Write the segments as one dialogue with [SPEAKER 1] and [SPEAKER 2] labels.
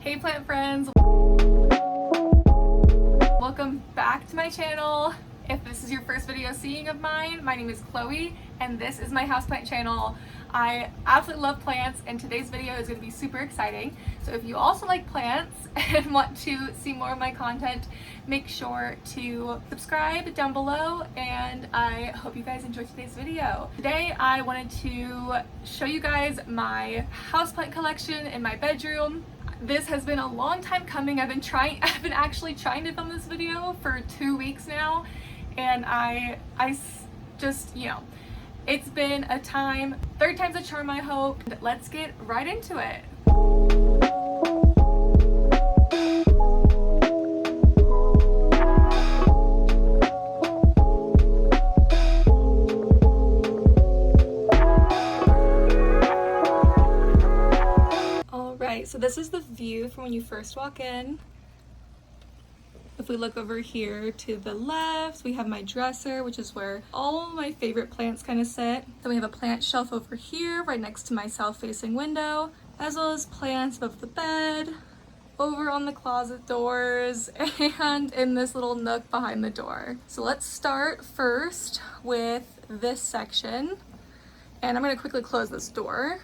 [SPEAKER 1] Hey plant friends, welcome back to my channel. If this is your first video seeing of mine, my name is Chloe and this is my houseplant channel. I absolutely love plants and today's video is going to be super exciting. So if you also like plants and want to see more of my content, make sure to subscribe down below and I hope you guys enjoy today's video. Today I wanted to show you guys my houseplant collection in my bedroom. This has been a long time coming. I've been actually trying to film this video for 2 weeks now, and I just, you know, it's been a time. Third time's a charm, I hope. Let's get right into it. So this is the view from when you first walk in. If we look over here to the left, we have my dresser, which is where all of my favorite plants kind of sit. Then we have a plant shelf over here, right next to my south-facing window, as well as plants above the bed, over on the closet doors, and in this little nook behind the door. So let's start first with this section, and I'm going to quickly close this door.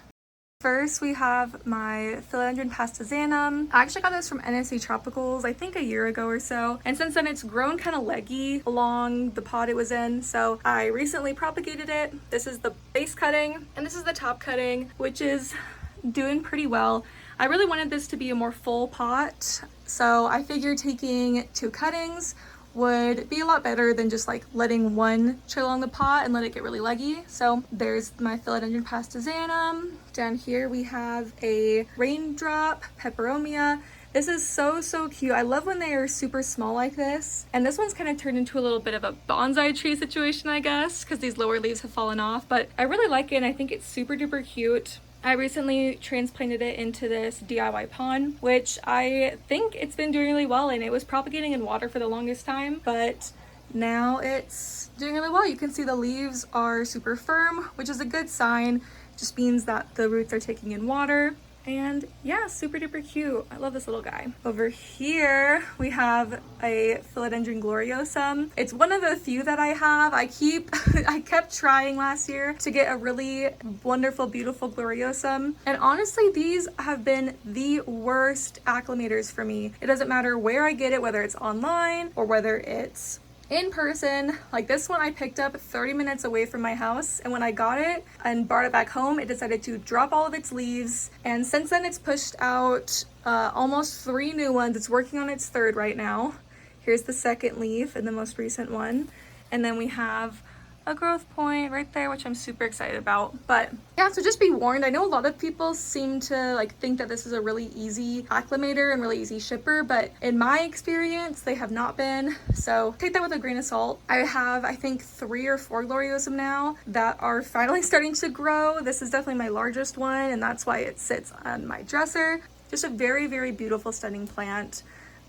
[SPEAKER 1] First, we have my Philodendron Verrucosum. I actually got this from NSA Tropicals, I think a year ago or so. And since then, it's grown kind of leggy along the pot it was in. So I recently propagated it. This is the base cutting, and this is the top cutting, which is doing pretty well. I really wanted this to be a more full pot. So I figured taking 2 cuttings would be a lot better than just like letting one chill on the pot and let it get really leggy. So there's my Philodendron Verrucosum. Down here we have a raindrop peperomia. This is so cute. I love when they are super small like this. And this one's kind of turned into a little bit of a bonsai tree situation, I guess, because these lower leaves have fallen off. But I really like it and I think it's super duper cute. I recently transplanted it into this DIY pond, which I think it's been doing really well in. It was propagating in water for the longest time, but now it's doing really well. You can see the leaves are super firm, which is a good sign. It just means that the roots are taking in water. And yeah, super duper cute. I love this little guy. Over here, we have a Philodendron Verrucosum. It's one of the few that I have. I kept trying last year to get a really wonderful, beautiful Verrucosum. And honestly, these have been the worst acclimators for me. It doesn't matter where I get it, whether it's online or whether it's in person. Like this one I picked up 30 minutes away from my house, and when I got it and brought it back home, it decided to drop all of its leaves, and since then it's pushed out almost 3 new ones. It's working on its 3rd right now. Here's the 2nd leaf and the most recent one, and then we have a growth point right there, which I'm super excited about. But yeah, so just be warned. I know a lot of people seem to like think that this is a really easy acclimator and really easy shipper, but in my experience, they have not been. So take that with a grain of salt. I have, I think, 3 or 4 Verrucosum now that are finally starting to grow. This is definitely my largest one, and that's why it sits on my dresser. Just a very beautiful, stunning plant.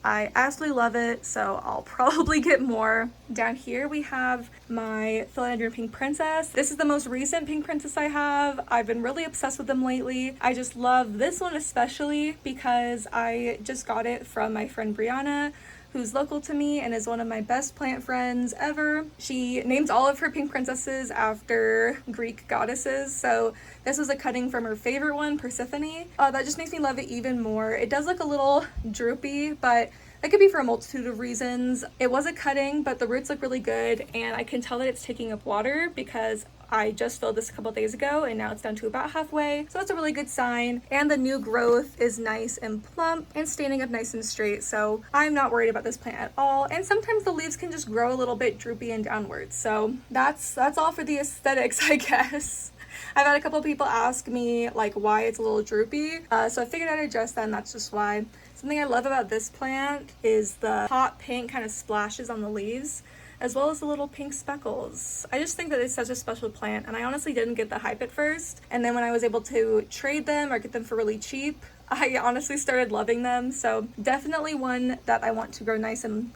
[SPEAKER 1] I absolutely love it, so I'll probably get more. Down here we have my Philodendron Pink Princess. This is the most recent Pink Princess I have. I've been really obsessed with them lately. I just love this one especially because I just got it from my friend Brianna, who's local to me and is one of my best plant friends ever. She names all of her pink princesses after Greek goddesses, so this was a cutting from her favorite one, Persephone. That just makes me love it even more. It does look a little droopy, but that could be for a multitude of reasons. It was a cutting, but the roots look really good, and I can tell that it's taking up water because I just filled this a couple days ago and now it's down to about halfway. So that's a really good sign. And the new growth is nice and plump and standing up nice and straight. So I'm not worried about this plant at all. And sometimes the leaves can just grow a little bit droopy and downwards. So that's all for the aesthetics, I guess. I've had a couple people ask me like why it's a little droopy. So I figured I'd address that, and that's just why. Something I love about this plant is the hot pink kind of splashes on the leaves, as well as the little pink speckles. I just think that it's such a special plant, and I honestly didn't get the hype at first. And then when I was able to trade them or get them for really cheap, I honestly started loving them. So definitely one that I want to grow nice and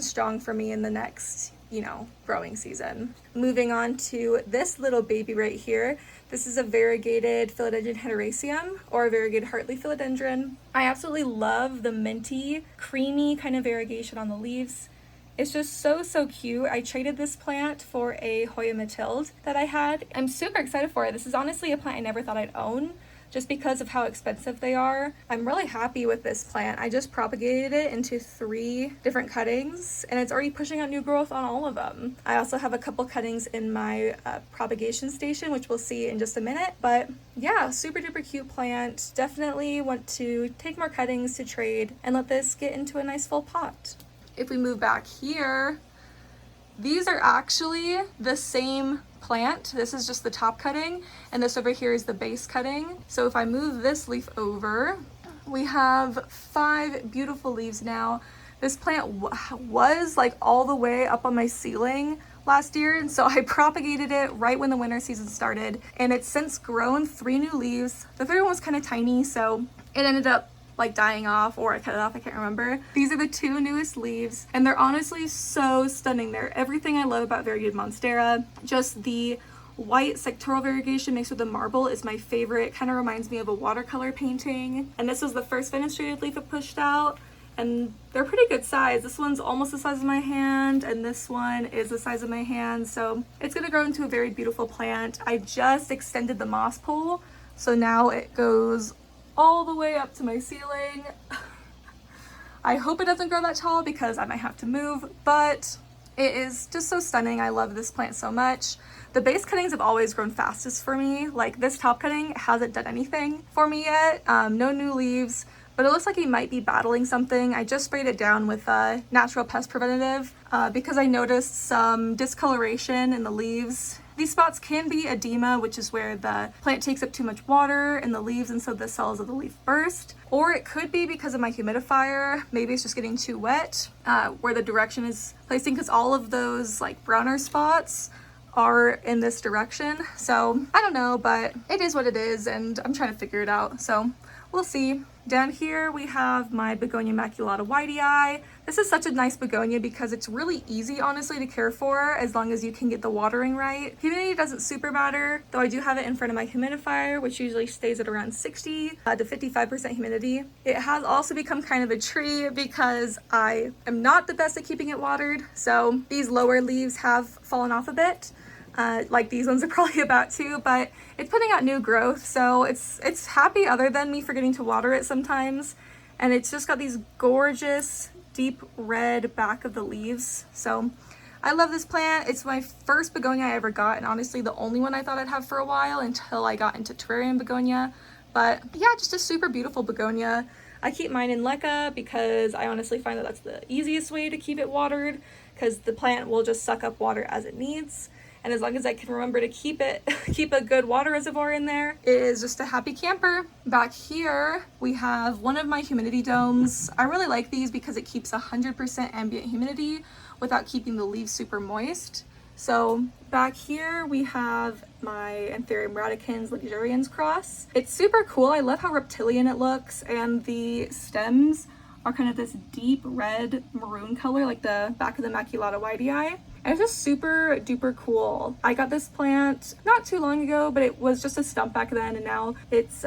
[SPEAKER 1] strong for me in the next, you know, growing season. Moving on to this little baby right here. This is a variegated Philodendron Verrucosum, or a variegated heartleaf philodendron. I absolutely love the minty, creamy kind of variegation on the leaves. It's just so cute. I traded this plant for a Hoya Matilde that I had. I'm super excited for it. This is honestly a plant I never thought I'd own, just because of how expensive they are. I'm really happy with this plant. I just propagated it into 3 different cuttings, and it's already pushing out new growth on all of them. I also have a couple cuttings in my propagation station, which we'll see in just a minute. But yeah, super duper cute plant. Definitely want to take more cuttings to trade and let this get into a nice full pot. If we move back here, these are actually the same plant. This is just the top cutting, and this over here is the base cutting. So if I move this leaf over, we have 5 beautiful leaves now. This plant was like all the way up on my ceiling last year, and so I propagated it right when the winter season started, and it's since grown 3 new leaves. The third one was kind of tiny, so it ended up like dying off, or I cut it off, I can't remember. These are the 2 newest leaves, and they're honestly so stunning. They're everything I love about variegated Monstera. Just the white sectoral variegation mixed with the marble is my favorite. Kind of reminds me of a watercolor painting. And this was the first fenestrated leaf it pushed out, and they're pretty good size. This one's almost the size of my hand, and this one is the size of my hand, so it's gonna grow into a very beautiful plant. I just extended the moss pole, so now it goes all the way up to my ceiling. I hope it doesn't grow that tall because I might have to move, but it is just so stunning. I love this plant so much. The base cuttings have always grown fastest for me. Like this top cutting hasn't done anything for me yet. No new leaves, but it looks like he might be battling something. I just sprayed it down with a natural pest preventative because I noticed some discoloration in the leaves. These spots can be edema, which is where the plant takes up too much water in the leaves, and so the cells of the leaf burst. Or it could be because of my humidifier. Maybe it's just getting too wet where the direction is placing, because all of those like browner spots are in this direction. So I don't know, but it is what it is, and I'm trying to figure it out. So we'll see. Down here we have my Begonia maculata whitei. This is such a nice begonia because it's really easy, honestly, to care for as long as you can get the watering right. Humidity doesn't super matter, though I do have it in front of my humidifier, which usually stays at around 60 to 55% humidity. It has also become kind of a tree because I am not the best at keeping it watered, so these lower leaves have fallen off a bit. Like these ones are probably about to, but it's putting out new growth, so it's happy other than me forgetting to water it sometimes. And it's just got these gorgeous deep red back of the leaves. So I love this plant. It's my first begonia I ever got, and honestly the only one I thought I'd have for a while until I got into terrarium begonia. But yeah, just a super beautiful begonia. I keep mine in leca because I honestly find that that's the easiest way to keep it watered, because the plant will just suck up water as it needs. And as long as I can remember to keep a good water reservoir in there, it is just a happy camper. Back here, we have one of my humidity domes. I really like these because it keeps 100% ambient humidity without keeping the leaves super moist. So back here, we have my Anthurium radicans luxurians cross. It's super cool. I love how reptilian it looks, and the stems are kind of this deep red maroon color, like the back of the maculata whitei. And it's just super duper cool. I got this plant not too long ago, but it was just a stump back then, and now it's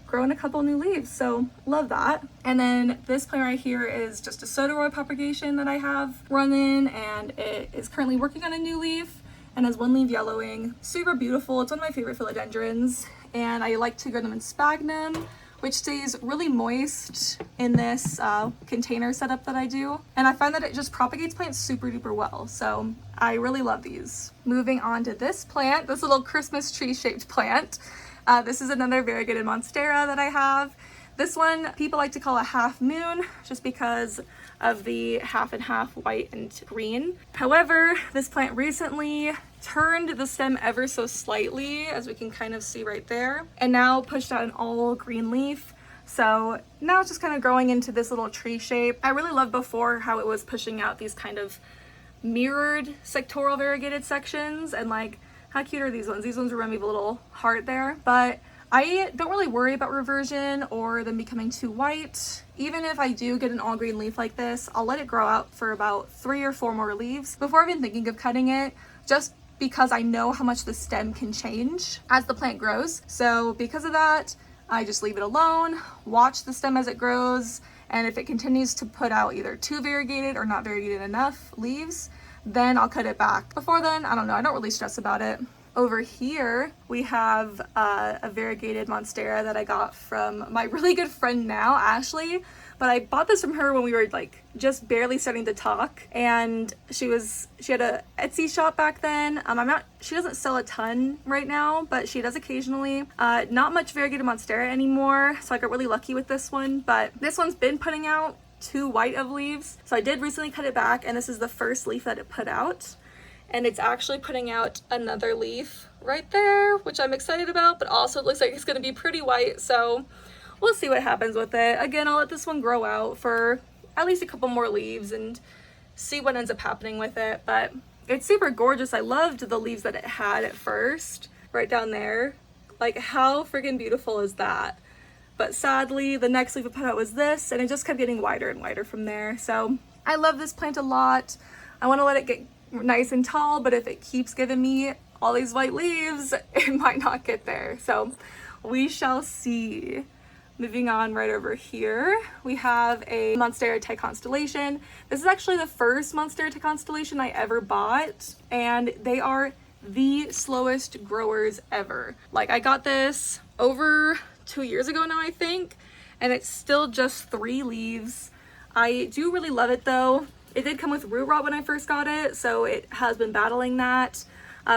[SPEAKER 1] grown a couple new leaves, so love that. And then this plant right here is just a soda propagation that I have running, and it is currently working on a new leaf and has one leaf yellowing. Super beautiful. It's one of my favorite philodendrons, and I like to grow them in sphagnum, which stays really moist in this container setup that I do. And I find that it just propagates plants super duper well. So I really love these. Moving on to this plant, this little Christmas tree shaped plant. This is another variegated Monstera that I have. This one people like to call a half moon just because of the half and half white and green. However, this plant recently turned the stem ever so slightly, as we can kind of see right there, and now pushed out an all green leaf. So now it's just kind of growing into this little tree shape. I really loved before how it was pushing out these kind of mirrored sectoral variegated sections, and like, how cute are these ones? These ones remind me of a little heart there, but I don't really worry about reversion or them becoming too white. Even if I do get an all green leaf like this, I'll let it grow out for about 3 or 4 more leaves before even thinking of cutting it, just because I know how much the stem can change as the plant grows. So because of that, I just leave it alone, watch the stem as it grows, and if it continues to put out either too variegated or not variegated enough leaves, then I'll cut it back. Before then, I don't know, I don't really stress about it. Over here, we have a variegated Monstera that I got from my really good friend now, Ashley. But I bought this from her when we were like just barely starting to talk, and she had a Etsy shop back then. She doesn't sell a ton right now, but she does occasionally. Not much variegated Monstera anymore, so I got really lucky with this one. But this one's been putting out too white of leaves, so I did recently cut it back, and this is the first leaf that it put out. And it's actually putting out another leaf right there, which I'm excited about, but also it looks like it's gonna be pretty white, so we'll see what happens with it. Again, I'll let this one grow out for at least a couple more leaves and see what ends up happening with it, but it's super gorgeous. I loved the leaves that it had at first, right down there. Like, how freaking beautiful is that? But sadly, the next leaf it put out was this, and it just kept getting wider and wider from there. So I love this plant a lot. I wanna let it get nice and tall, but if it keeps giving me all these white leaves, it might not get there. So we shall see. Moving on right over here, we have a Monstera to Constellation. This is actually the first Monstera to Constellation I ever bought, and they are the slowest growers ever. Like, I got this over 2 years ago now, I think, and it's still just 3 leaves. I do really love it though. It did come with root rot when I first got it, so it has been battling that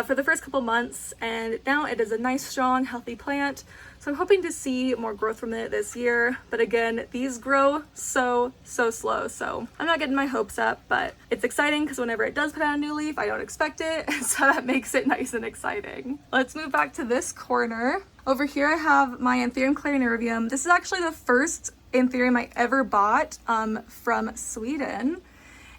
[SPEAKER 1] for the first couple months, and now it is a nice, strong, healthy plant. So I'm hoping to see more growth from it this year, but again, these grow so slow, so I'm not getting my hopes up, but it's exciting because whenever it does put out a new leaf, I don't expect it, so that makes it nice and exciting. Let's move back to this corner. Over here I have my Anthurium Clarinervium. This is actually the first Anthurium I ever bought from Sweden.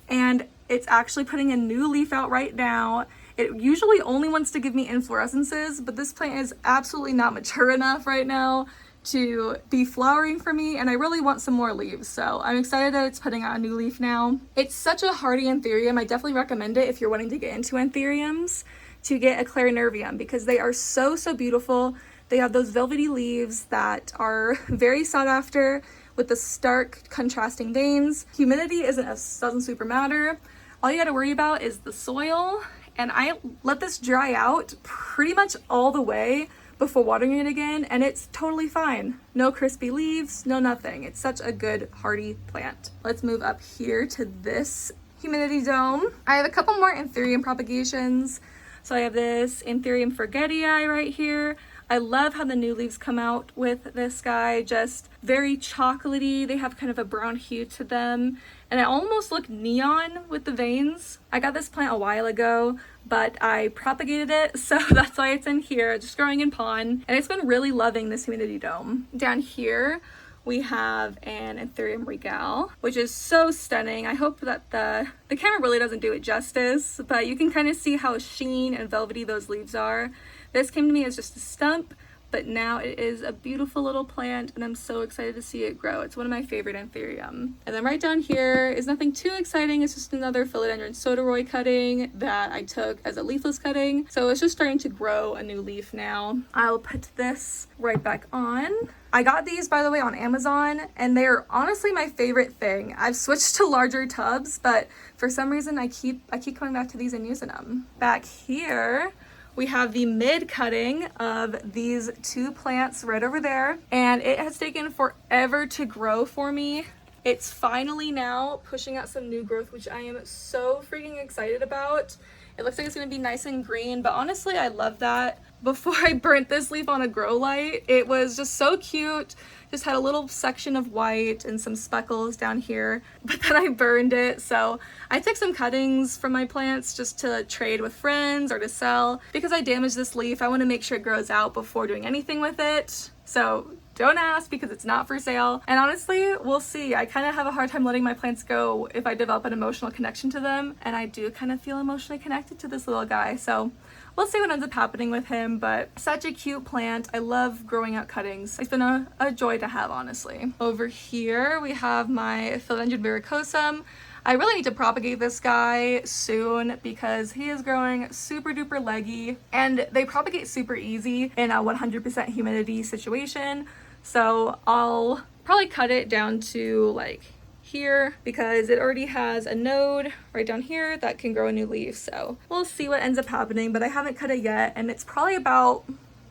[SPEAKER 1] And it's actually putting a new leaf out right now. It usually only wants to give me inflorescences, but this plant is absolutely not mature enough right now to be flowering for me, and I really want some more leaves, so I'm excited that it's putting out a new leaf now. It's such a hardy Anthurium. I definitely recommend it if you're wanting to get into Anthuriums to get a Clarinervium, because they are so beautiful. They have those velvety leaves that are very sought after, with the stark contrasting veins. Humidity doesn't super matter. All you gotta worry about is the soil, and I let this dry out pretty much all the way before watering it again, and it's totally fine. No crispy leaves, no nothing. It's such a good hardy plant. Let's move up here to this humidity dome. I have a couple more Anthurium propagations. So I have this Anthurium Verrucosum right here. I love how the new leaves come out with this guy, just very chocolatey. They have kind of a brown hue to them, and it almost look neon with the veins. I got this plant a while ago, but I propagated it, so that's why it's in here, just growing in pond, and it's been really loving this humidity dome. Down here, we have an Anthurium Regal, which is so stunning. I hope that the camera really doesn't do it justice, but you can kind of see how sheen and velvety those leaves are. This came to me as just a stump, but now it is a beautiful little plant, and I'm so excited to see it grow. It's one of my favorite Anthurium. And then right down here is nothing too exciting. It's just another Philodendron Verrucosum cutting that I took as a leafless cutting. So it's just starting to grow a new leaf now. I'll put this right back on. I got these, by the way, on Amazon, and they're honestly my favorite thing. I've switched to larger tubs, but for some reason I keep coming back to these and using them. Back here, we have the mid cutting of these 2 plants right over there, and it has taken forever to grow for me. It's finally now pushing out some new growth, which I am so freaking excited about. It looks like it's gonna be nice and green, but honestly, I love that. Before I burnt this leaf on a grow light, it was just so cute. Just had a little section of white and some speckles down here, but then I burned it. So I took some cuttings from my plants just to trade with friends or to sell. Because I damaged this leaf, I want to make sure it grows out before doing anything with it. So don't ask, because it's not for sale. And honestly, we'll see. I kind of have a hard time letting my plants go if I develop an emotional connection to them, and I do kind of feel emotionally connected to this little guy. So we'll see what ends up happening with him, but such a cute plant. I love growing out cuttings. It's been a joy to have, honestly. Over here, we have my Philodendron Verrucosum. I really need to propagate this guy soon because he is growing super duper leggy, and they propagate super easy in a 100% humidity situation. So I'll probably cut it down to like here because it already has a node right down here that can grow a new leaf. So we'll see what ends up happening, but I haven't cut it yet, and it's probably about,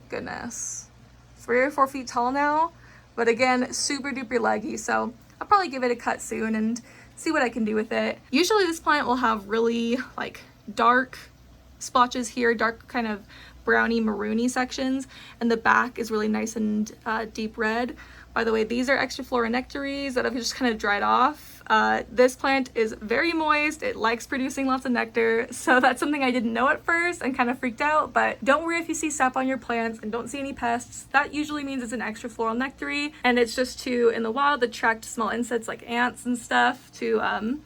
[SPEAKER 1] goodness, 3 or 4 feet tall now. But again, super duper leggy, so I'll probably give it a cut soon and see what I can do with it. Usually this plant will have really like dark splotches here, dark kind of browny maroony sections, and the back is really nice and deep red. By the way, these are extra flora nectaries that have just kind of dried off. This plant is very moist. It likes producing lots of nectar. So that's something I didn't know at first and kind of freaked out, but don't worry if you see sap on your plants and don't see any pests. That usually means it's an extra floral nectary, and it's just to, in the wild, attract small insects like ants and stuff to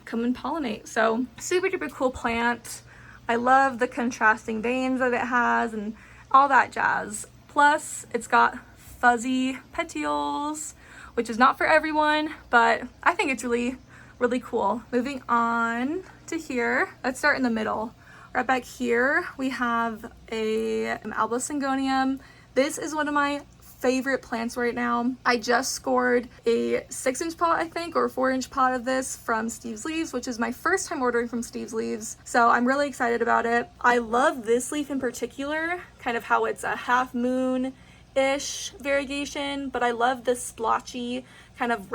[SPEAKER 1] come and pollinate. So super duper cool plant. I love the contrasting veins that it has and all that jazz. Plus, it's got fuzzy petioles, which is not for everyone, but I think it's really, really cool. Moving on to here, let's start in the middle. Right back here, we have an Albo Syngonium. This is one of my favorite plants right now. I just scored a 6-inch pot, I think, or a 4-inch pot of this from Steve's Leaves, which is my first time ordering from Steve's Leaves. So I'm really excited about it. I love this leaf in particular, kind of how it's a half moon-ish variegation, but I love this splotchy kind of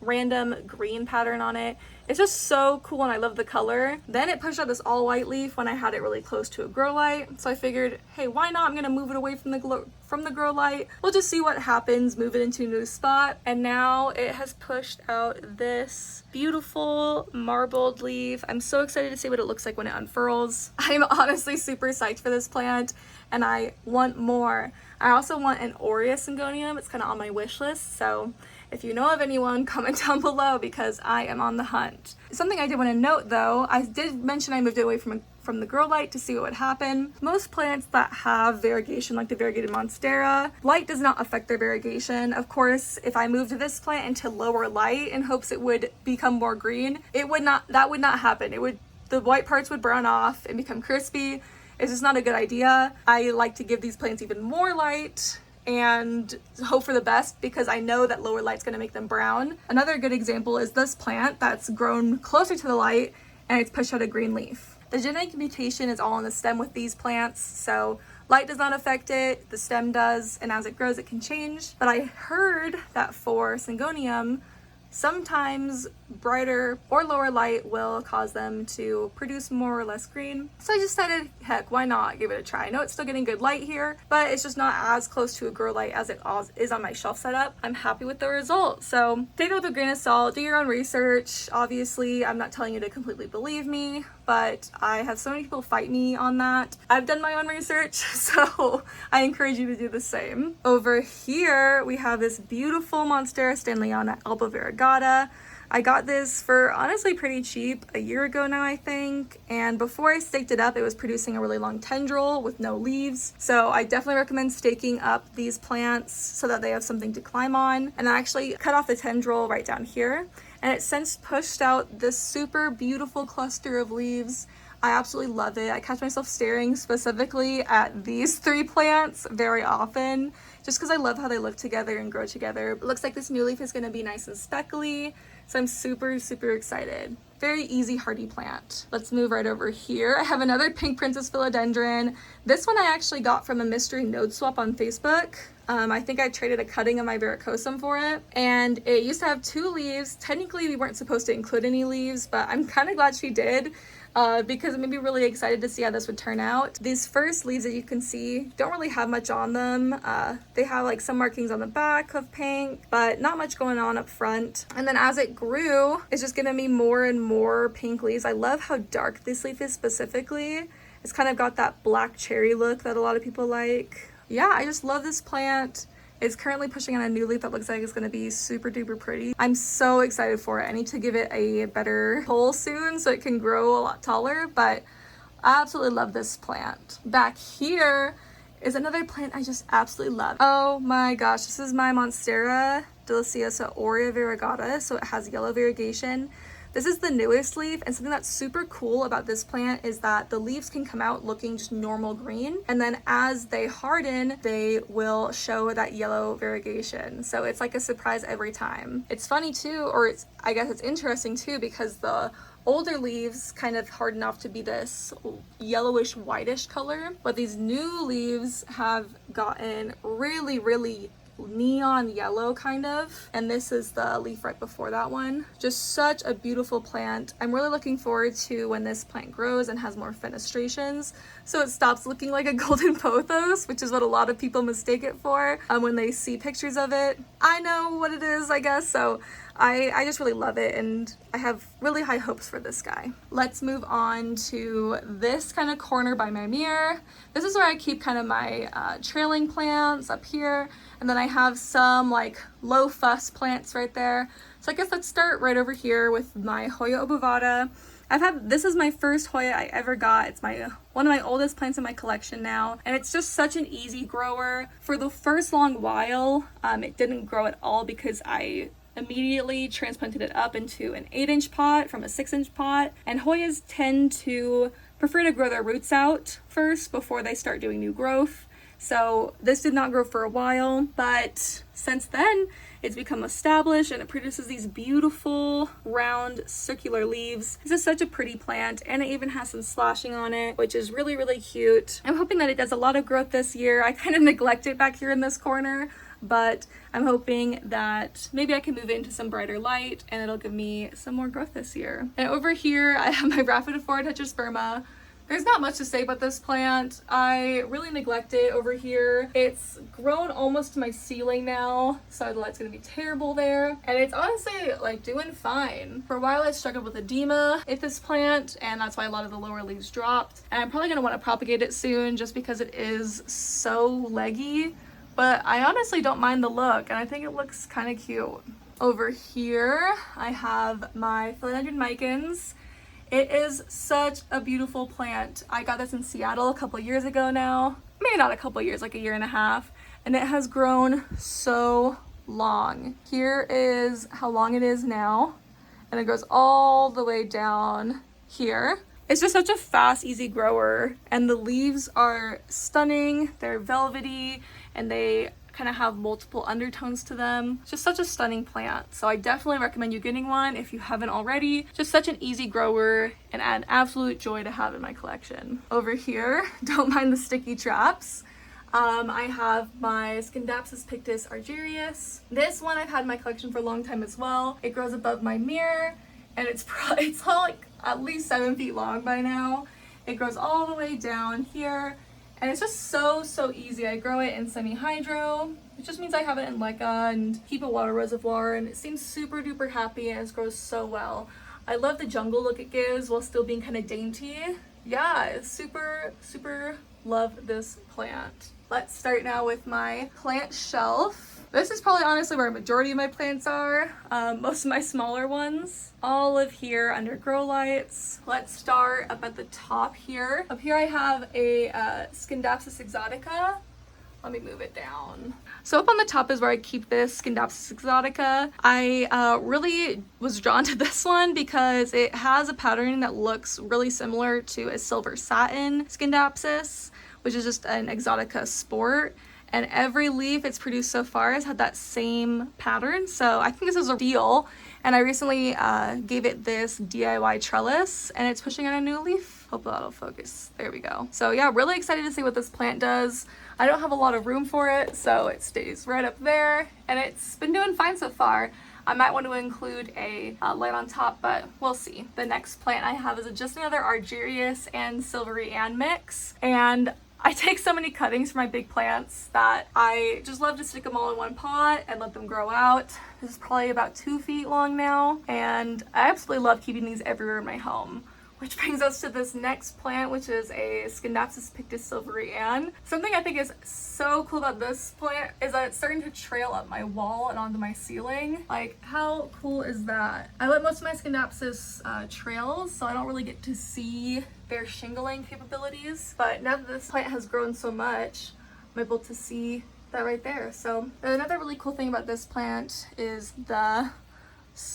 [SPEAKER 1] random green pattern on it. It's just so cool, and I love the color. Then it pushed out this all white leaf when I had it really close to a grow light. So I figured, hey, why not? I'm gonna move it away from the grow light. We'll just see what happens, move it into a new spot. And now it has pushed out this beautiful marbled leaf. I'm so excited to see what it looks like when it unfurls. I'm honestly super psyched for this plant, and I want more. I also want an Oreo Syngonium. It's kind of on my wish list, so if you know of anyone, comment down below because I am on the hunt. Something I did want to note though, I did mention I moved it away from the grow light to see what would happen. Most plants that have variegation, like the Variegated Monstera, light does not affect their variegation. Of course, if I moved this plant into lower light in hopes it would become more green, that would not happen. The white parts would brown off and become crispy. It's just not a good idea. I like to give these plants even more light and hope for the best because I know that lower light's gonna make them brown. Another good example is this plant that's grown closer to the light and it's pushed out a green leaf. The genetic mutation is all on the stem with these plants, so light does not affect it, the stem does, and as it grows it can change. But I heard that for Syngonium, sometimes brighter or lower light will cause them to produce more or less green. So I just decided, heck, why not give it a try? I know it's still getting good light here, but it's just not as close to a grow light as it is on my shelf setup. I'm happy with the result. So take it with a grain of salt, do your own research. Obviously, I'm not telling you to completely believe me, but I have so many people fight me on that. I've done my own research, so I encourage you to do the same. Over here, we have this beautiful Monstera Stanleyana Albo Variegata. I got this for honestly pretty cheap a year ago now, I think, and before I staked it up, it was producing a really long tendril with no leaves. So I definitely recommend staking up these plants so that they have something to climb on. And I actually cut off the tendril right down here, and it's since pushed out this super beautiful cluster of leaves. I absolutely love it. I catch myself staring specifically at these 3 plants very often just because I love how they look together and grow together. It looks like this new leaf is going to be nice and speckly, so I'm super, super excited. Very easy, hardy plant. Let's move right over here. I have another Pink Princess Philodendron. This one I actually got from a mystery node swap on Facebook. I think I traded a cutting of my Verrucosum for it, and it used to have 2 leaves. Technically, we weren't supposed to include any leaves, but I'm kind of glad she did. Because it made me really excited to see how this would turn out. These first leaves that you can see don't really have much on them. They have like some markings on the back of pink, but not much going on up front. And then as it grew, it's just giving me more and more pink leaves. I love how dark this leaf is specifically. It's kind of got that black cherry look that a lot of people like. Yeah, I just love this plant. It's currently pushing on a new leaf that looks like it's going to be super duper pretty. I'm so excited for it. I need to give it a better hole soon so it can grow a lot taller, but I absolutely love this plant. Back here is another plant I just absolutely love. Oh my gosh, this is my Monstera deliciosa Oreo Variegata, so it has yellow variegation. This is the newest leaf, and something that's super cool about this plant is that the leaves can come out looking just normal green, and then as they harden, they will show that yellow variegation. So it's like a surprise every time. It's funny too, or I guess it's interesting too, because the older leaves kind of harden off to be this yellowish whitish color, but these new leaves have gotten really neon yellow kind of, and this is the leaf right before that one. Just such a beautiful plant. I'm really looking forward to when this plant grows and has more fenestrations, so it stops looking like a golden pothos, which is what a lot of people mistake it for when they see pictures of it. I know what it is, I guess, so I just really love it, and I have really high hopes for this guy. Let's move on to this kind of corner by my mirror. This is where I keep kind of my trailing plants up here, and then I have some like low fuss plants right there. So I guess let's start right over here with my Hoya obovata. This is my first Hoya I ever got. It's one of my oldest plants in my collection now, and it's just such an easy grower. For the first long while, it didn't grow at all because I immediately transplanted it up into an 8-inch pot from a 6-inch pot, and Hoyas tend to prefer to grow their roots out first before they start doing new growth. So this did not grow for a while, but since then it's become established and it produces these beautiful round circular leaves. This is such a pretty plant, and it even has some slashing on it, which is really cute. I'm hoping that it does a lot of growth this year. I kind of neglect it back here in this corner, but I'm hoping that maybe I can move it into some brighter light and it'll give me some more growth this year. And over here I have my Rhaphidophora tetrasperma. There's not much to say about this plant. I really neglect it over here. It's grown almost to my ceiling now, so the light's gonna be terrible there. And it's honestly like doing fine. For a while I struggled with edema with this plant, and that's why a lot of the lower leaves dropped. And I'm probably gonna wanna propagate it soon just because it is so leggy. But I honestly don't mind the look, and I think it looks kind of cute. Over here I have my Philodendron micans. It is such a beautiful plant. I got this in Seattle a couple years ago now. Maybe not a couple years, like a year and a half. And it has grown so long. Here is how long it is now. And it goes all the way down here. It's just such a fast, easy grower. And the leaves are stunning. They're velvety, and they kind of have multiple undertones to them. It's just such a stunning plant. So I definitely recommend you getting one if you haven't already. Just such an easy grower and an absolute joy to have in my collection. Over here, don't mind the sticky traps. I have my Scindapsus pictus argyrius. This one I've had in my collection for a long time as well. It grows above my mirror, and it's all like at least 7 feet long by now. It grows all the way down here. And it's just so easy. I grow it in semi-hydro, which just means I have it in leca and keep a water reservoir, and it seems super duper happy, and it grows so well. I love the jungle look it gives while still being kind of dainty. Yeah, super love this plant. Let's start now with my plant shelf. This is probably honestly where a majority of my plants are, most of my smaller ones. All of here under grow lights. Let's start up at the top here. Up here I have a Scindapsus exotica. Let me move it down. So up on the top is where I keep this Scindapsus exotica. I really was drawn to this one because it has a pattern that looks really similar to a silver satin Scindapsus, which is just an exotica sport. And every leaf it's produced so far has had that same pattern. So I think this is a deal. And I recently gave it this DIY trellis, and it's pushing out a new leaf. Hope that'll focus. There we go. So yeah, really excited to see what this plant does. I don't have a lot of room for it, so it stays right up there. And it's been doing fine so far. I might want to include a light on top, but we'll see. The next plant I have is just another Argyrius and Silvery Ann mix. And I take so many cuttings for my big plants that I just love to stick them all in one pot and let them grow out. This is probably about 2 feet long now, and I absolutely love keeping these everywhere in my home. Which brings us to this next plant, which is a Scindapsus pictus Silvery Ann. Something I think is so cool about this plant is that it's starting to trail up my wall and onto my ceiling. Like, how cool is that? I let most of my Scindapsus trails, so I don't really get to see their shingling capabilities. But now that this plant has grown so much, I'm able to see that right there. So another really cool thing about this plant is the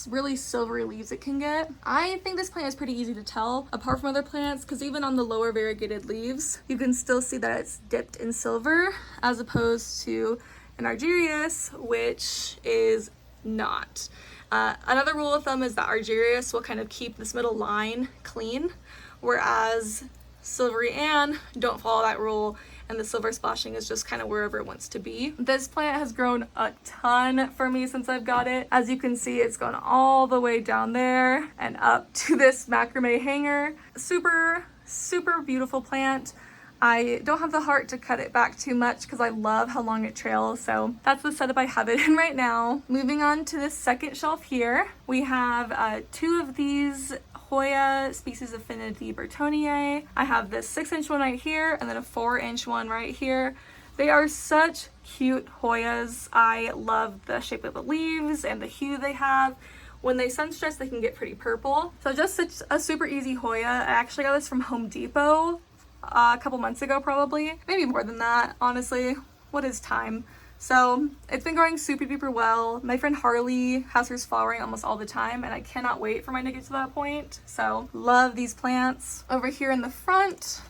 [SPEAKER 1] really silvery leaves it can get. I think this plant is pretty easy to tell apart from other plants, because even on the lower variegated leaves, you can still see that it's dipped in silver as opposed to an Argyrius, which is not. Another rule of thumb is that Argyrius will kind of keep this middle line clean, whereas Silvery Ann don't follow that rule, and the silver splashing is just kind of wherever it wants to be. This plant has grown a ton for me since I've got it. As you can see, it's gone all the way down there and up to this macrame hanger. Super, super beautiful plant. I don't have the heart to cut it back too much because I love how long it trails, so that's the setup I have it in right now. Moving on to the second shelf here, we have 2 of these Hoya species of Affinity Bertoniae. I have this 6-inch one right here and then a 4-inch one right here. They are such cute Hoyas. I love the shape of the leaves and the hue they have. When they sun stress, they can get pretty purple. So just such a super easy Hoya. I actually got this from Home Depot a couple months ago, probably. Maybe more than that, honestly. What is time? So it's been growing super duper well. My friend Harley has hers flowering almost all the time, and I cannot wait for mine to get to that point. So love these plants. Over here in the front,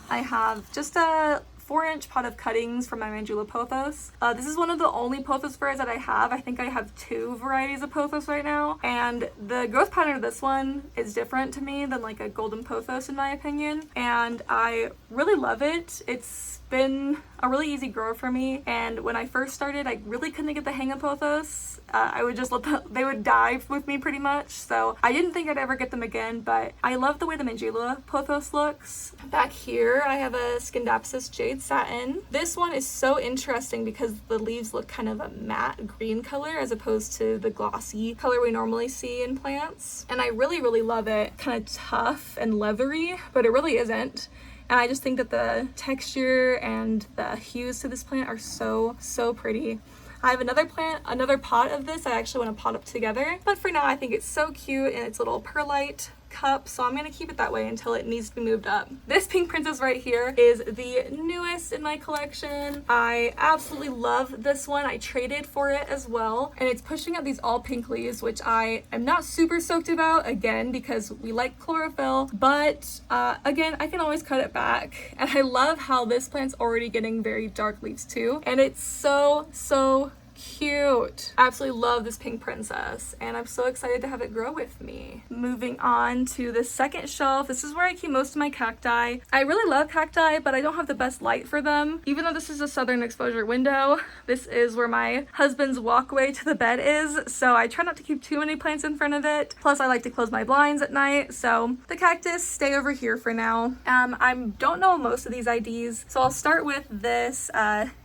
[SPEAKER 1] I have just a 4-inch pot of cuttings from my Mandula pothos. This is one of the only pothos varieties that I have. I think I have 2 varieties of pothos right now, and the growth pattern of this one is different to me than like a golden pothos in my opinion, and I really love it. It's been a really easy grower for me, and when I first started, I really couldn't get the hang of pothos. I would just they would die with me pretty much, so I didn't think I'd ever get them again, but I love the way the Mandula pothos looks. Back here, I have a Scindapsus Jade Satin. This one is so interesting because the leaves look kind of a matte green color as opposed to the glossy color we normally see in plants, and I really, really love it. Kind of tough and leathery, but it really isn't. And I just think that the texture and the hues to this plant are so, so pretty. I have another pot of this I actually want to pot up together, but for now I think it's so cute in its little perlite cup, so I'm going to keep it that way until it needs to be moved up. This pink princess right here is the newest in my collection. I absolutely love this one. I traded for it as well, and it's pushing out these all pink leaves, which I am not super stoked about, again, because we like chlorophyll, but again, I can always cut it back, and I love how this plant's already getting very dark leaves too, and it's so, so cute. Absolutely love this pink princess, and I'm so excited to have it grow with me. Moving on to the second shelf, this is where I keep most of my cacti. I really love cacti, but I don't have the best light for them. Even though this is a southern exposure window, this is where my husband's walkway to the bed is, so I try not to keep too many plants in front of it. Plus I like to close my blinds at night, so the cactus stay over here for now. I don't know most of these IDs, so I'll start with this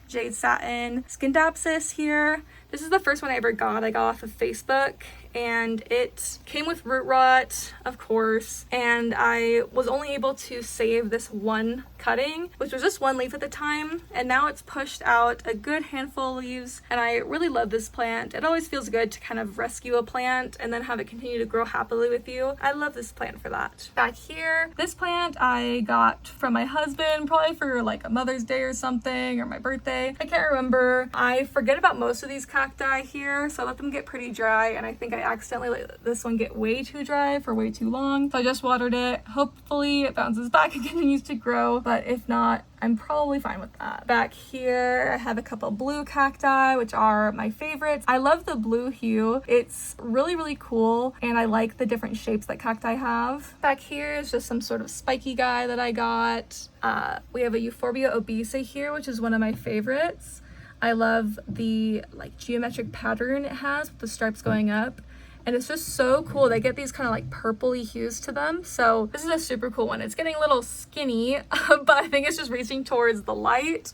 [SPEAKER 1] Jade Satin Scindapsus here. This is the first one I ever got. I got off of Facebook, and it came with root rot, of course, and I was only able to save this one cutting, which was just one leaf at the time, and now it's pushed out a good handful of leaves, and I really love this plant. It always feels good to kind of rescue a plant and then have it continue to grow happily with you. I love this plant for that. Back here, this plant I got from my husband, probably for like a Mother's Day or something, or my birthday. I can't remember. I forget about most of these cacti here, so I let them get pretty dry, and I think I accidentally let this one get way too dry for way too long, so I just watered it. Hopefully it bounces back and continues to grow, but if not, I'm probably fine with that. Back here, I have a couple blue cacti, which are my favorites. I love the blue hue. It's really, really cool, and I like the different shapes that cacti have. Back here is just some sort of spiky guy that I got. We have a Euphorbia obesa here, which is one of my favorites. I love the like geometric pattern it has with the stripes going up, and it's just so cool. They get these kind of like purpley hues to them, so this is a super cool one. It's getting a little skinny, but I think it's just reaching towards the light,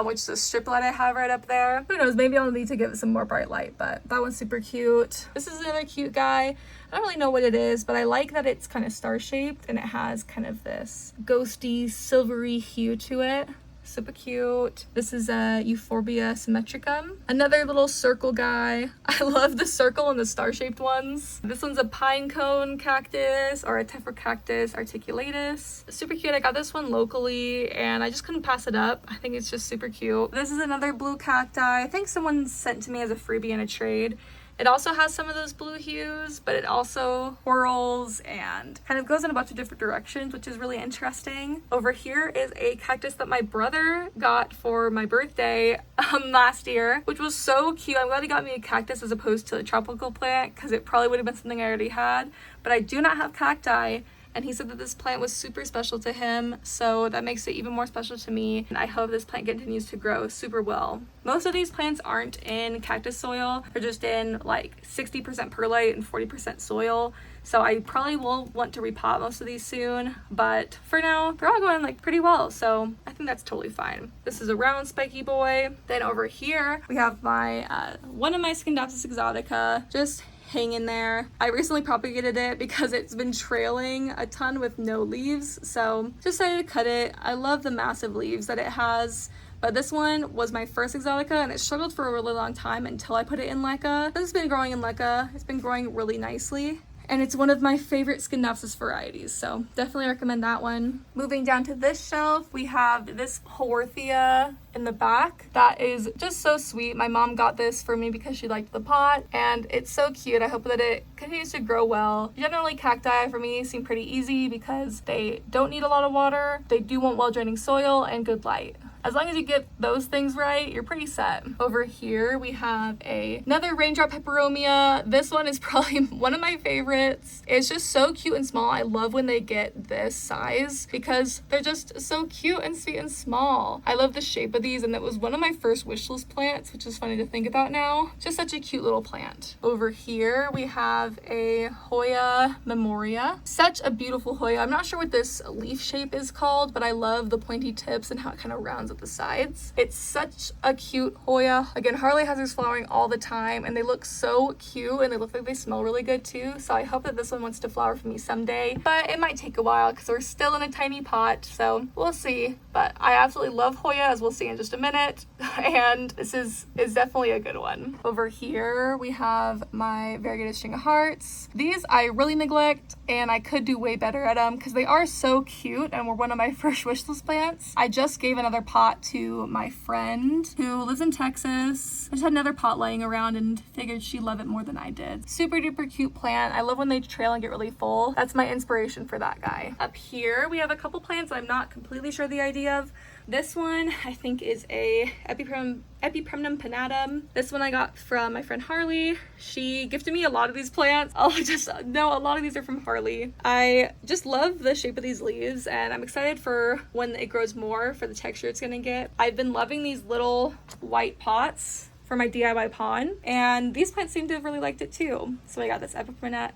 [SPEAKER 1] which is a strip light I have right up there. Who knows, maybe I'll need to give it some more bright light, but that one's super cute. This is another cute guy. I don't really know what it is, but I like that it's kind of star-shaped and it has kind of this ghosty, silvery hue to it. Super cute. This is a Euphorbia symmetricum. Another little circle guy. I love the circle and the star-shaped ones. This one's a pine cone cactus, or a Tephrocactus articulatus. Super cute. I got this one locally and I just couldn't pass it up. I think it's just super cute. This is another blue cacti. I think someone sent to me as a freebie in a trade. It also has some of those blue hues, but it also whirls and kind of goes in a bunch of different directions, which is really interesting. Over here is a cactus that my brother got for my birthday last year, which was so cute. I'm glad he got me a cactus as opposed to a tropical plant, because it probably would have been something I already had. But I do not have cacti, and he said that this plant was super special to him, so that makes it even more special to me, and I hope this plant continues to grow super well. Most of these plants aren't in cactus soil. They're just in like 60% perlite and 40% soil, so I probably will want to repot most of these soon, but for now they're all going like pretty well, so I think that's totally fine. This is a round spiky boy. Then over here we have my one of my Scindapsus exotica just hanging there. I recently propagated it because it's been trailing a ton with no leaves, so just decided to cut it. I love the massive leaves that it has, but this one was my first exotica and it struggled for a really long time until I put it in leca. This has been growing in leca. It's been growing really nicely, and it's one of my favorite Scindapsus varieties, so definitely recommend that one. Moving down to this shelf, we have this Haworthia in the back. That is just so sweet. My mom got this for me because she liked the pot, and it's so cute. I hope that it continues to grow well. Generally, cacti for me seem pretty easy because they don't need a lot of water. They do want well-draining soil and good light. As long as you get those things right, you're pretty set. Over here, we have another raindrop peperomia. This one is probably one of my favorites. It's just so cute and small. I love when they get this size because they're just so cute and sweet and small. I love the shape of these, and it was one of my first wish list plants, which is funny to think about now. Just such a cute little plant. Over here, we have a Hoya memoria. Such a beautiful Hoya. I'm not sure what this leaf shape is called, but I love the pointy tips and how it kind of rounds at the sides. It's such a cute Hoya. Again, Harley has these flowering all the time, and they look so cute, and they look like they smell really good too, so I hope that this one wants to flower for me someday, but it might take a while because we're still in a tiny pot, so we'll see. But I absolutely love Hoya, as we'll see in just a minute, and this is definitely a good one. Over here we have my variegated string of hearts. These I really neglect, and I could do way better at them because they are so cute and were one of my first wish list plants. I just gave another pot to my friend who lives in Texas. I just had another pot laying around and figured she'd love it more than I did. Super duper cute plant. I love when they trail and get really full. That's my inspiration for that guy. Up here we have a couple plants I'm not completely sure the idea of. This one I think is a Epipremnum pinnatum. This one I got from my friend Harley. She gifted me a lot of these plants. I'll just know a lot of these are from Harley. I just love the shape of these leaves, and I'm excited for when it grows more for the texture it's gonna get. I've been loving these little white pots for my DIY pond, and these plants seem to have really liked it too. So I got this Epipremnum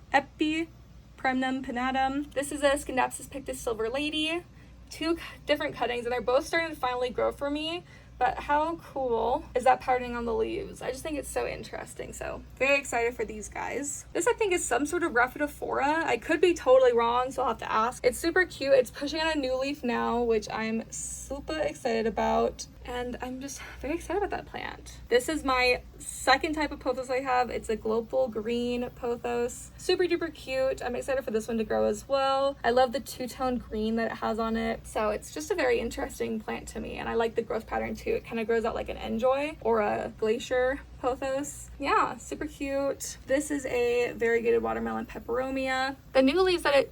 [SPEAKER 1] pinnatum. This is a Scindapsus pictus silver lady. Two different cuttings, and they're both starting to finally grow for me. But how cool is that patterning on the leaves? I just think it's so interesting. So very excited for these guys. This I think is some sort of Rhaphidophora. I could be totally wrong, so I'll have to ask. It's super cute. It's pushing on a new leaf now, which I'm super excited about. And I'm just very excited about that plant. This is my second type of pothos I have. It's a global green pothos. Super duper cute. I'm excited for this one to grow as well. I love the two-tone green that it has on it. So it's just a very interesting plant to me. And I like the growth pattern too. It kind of grows out like an enjoy or a glacier pothos. Yeah, super cute. This is a variegated watermelon peperomia. The new leaves that it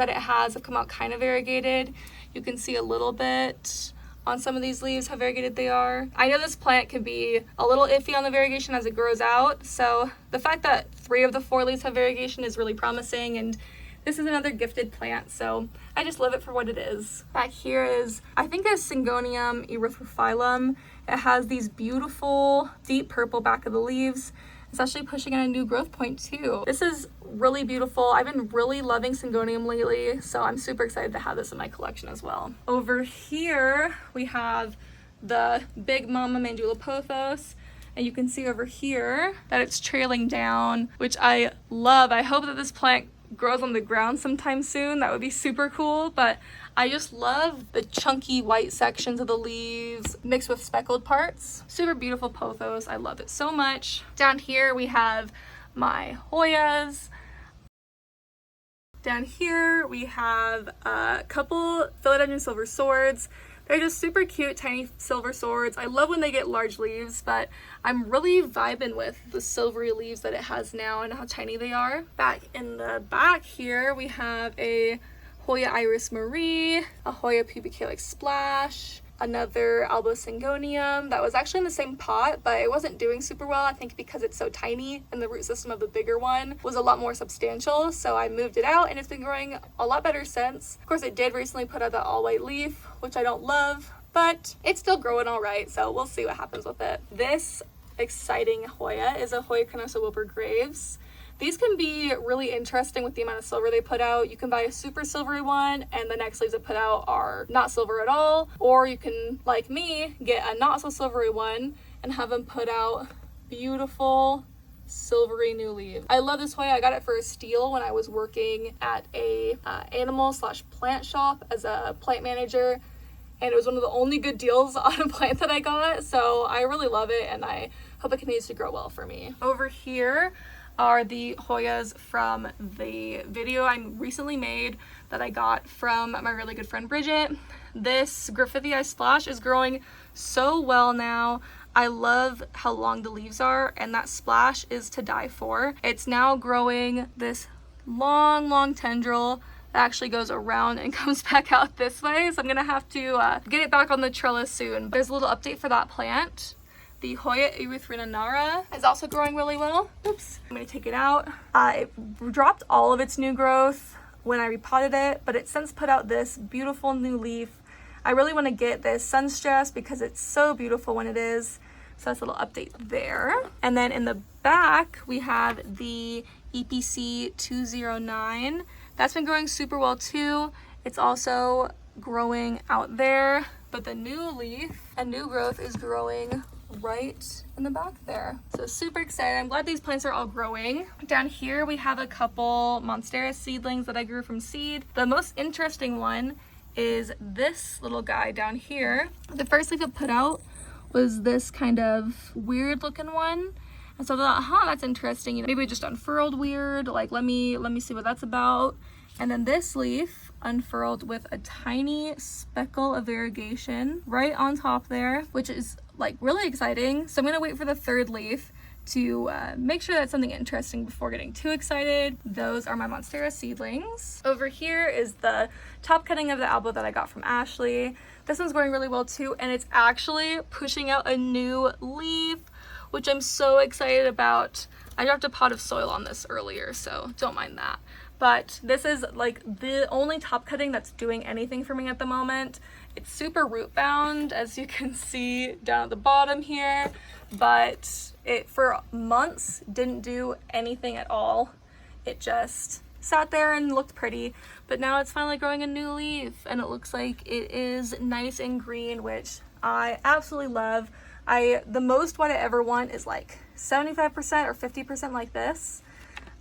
[SPEAKER 1] has have come out kind of variegated. You can see a little bit on some of these leaves how variegated they are. I know this plant can be a little iffy on the variegation as it grows out, so the fact that 3 of the 4 leaves have variegation is really promising, and this is another gifted plant, so I just love it for what it is. Back here is, I think, a Syngonium erythrophyllum. It has these beautiful deep purple back of the leaves. It's actually pushing on a new growth point too. This is really beautiful. I've been really loving Syngonium lately, so I'm super excited to have this in my collection as well. Over here we have the Big Mama Mandula pothos, and you can see over here that it's trailing down, which I love. I hope that this plant grows on the ground sometime soon. That would be super cool, but I just love the chunky white sections of the leaves mixed with speckled parts. Super beautiful pothos. I love it so much. Down here we have my Hoyas. Down here we have a couple Philodendron silver swords. They're just super cute, tiny silver swords. I love when they get large leaves, but I'm really vibing with the silvery leaves that it has now and how tiny they are. Back in the back here, we have a Hoya Iris Marie, a Hoya Pubicalyx Splash, another Albo Syngonium that was actually in the same pot, but it wasn't doing super well, I think because it's so tiny and the root system of the bigger one was a lot more substantial, so I moved it out and it's been growing a lot better since. Of course, it did recently put out the all white leaf, which I don't love, but it's still growing all right, so we'll see what happens with it. This exciting Hoya is a Hoya Carnosa Wilbur Graves. These can be really interesting with the amount of silver they put out. You can buy a super silvery one and the next leaves that put out are not silver at all. Or you can, like me, get a not so silvery one and have them put out beautiful silvery new leaves. I love this Hoya. I got it for a steal when I was working at a animal/plant shop as a plant manager. And it was one of the only good deals on a plant that I got. So I really love it and I hope it continues to grow well for me. Over here are the Hoyas from the video I recently made that I got from my really good friend Bridget. This Griffithii Splash is growing so well now. I love how long the leaves are and that splash is to die for. It's now growing this long tendril that actually goes around and comes back out this way. So I'm gonna have to get it back on the trellis soon. There's a little update for that plant. The Hoya Erythrina Nara is also growing really well. Oops, I'm gonna take it out. It dropped all of its new growth when I repotted it, but it's since put out this beautiful new leaf. I really wanna get this sun stress because it's so beautiful when it is. So that's a little update there. And then in the back, we have the EPC 209. That's been growing super well too. It's also growing out there, but the new leaf and new growth is growing right in the back there. So super excited. I'm glad these plants are all growing. Down here we have a couple Monstera seedlings that I grew from seed. The most interesting one is this little guy down here. The first leaf it put out was this kind of weird looking one. And so I thought, that's interesting. You know, maybe it just unfurled weird. Like, let me see what that's about. And then this leaf unfurled with a tiny speckle of variegation right on top there, which is like really exciting. So I'm gonna wait for the third leaf to make sure that's something interesting before getting too excited. Those are my Monstera seedlings. Over here is the top cutting of the Albo that I got from Ashley. This one's going really well too, and it's actually pushing out a new leaf, which I'm so excited about. I dropped a pot of soil on this earlier, so don't mind that. But this is like the only top cutting that's doing anything for me at the moment. It's super root bound, as you can see down at the bottom here, but it for months didn't do anything at all. It just sat there and looked pretty, but now it's finally growing a new leaf and it looks like it is nice and green, which I absolutely love. The most what I ever want is like 75% or 50% like this.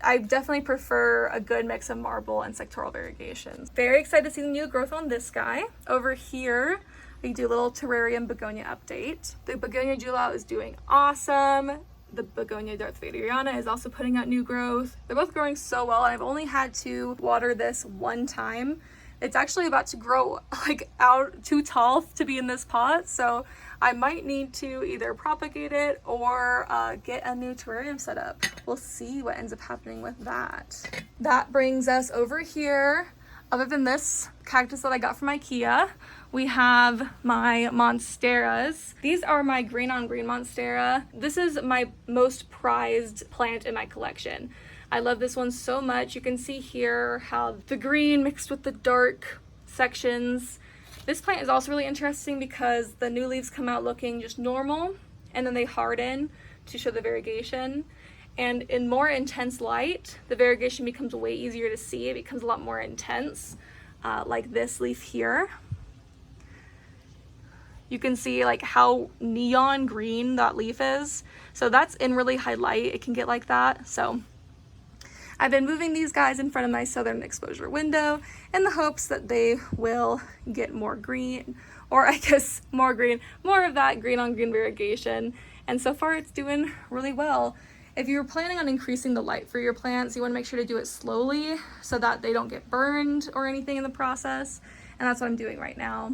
[SPEAKER 1] I definitely prefer a good mix of marble and sectoral variegations. Very excited to see the new growth on this guy. Over here, we do a little terrarium begonia update. The begonia Julau is doing awesome. The begonia Darth Vaderiana is also putting out new growth. They're both growing so well, and I've only had to water this one time. It's actually about to grow like out too tall to be in this pot, so I might need to either propagate it or get a new terrarium set up. We'll see what ends up happening with that. That brings us over here. Other than this cactus that I got from IKEA, we have my Monsteras. These are my green on green Monstera. This is my most prized plant in my collection. I love this one so much. You can see here how the green mixed with the dark sections. This plant is also really interesting because the new leaves come out looking just normal and then they harden to show the variegation. And in more intense light, the variegation becomes way easier to see. It becomes a lot more intense, like this leaf here. You can see like how neon green that leaf is. So that's in really high light. It can get like that. So I've been moving these guys in front of my southern exposure window in the hopes that they will get more green, or I guess more green, more of that green on green variegation. And so far it's doing really well. If you're planning on increasing the light for your plants, you want to make sure to do it slowly so that they don't get burned or anything in the process. And that's what I'm doing right now.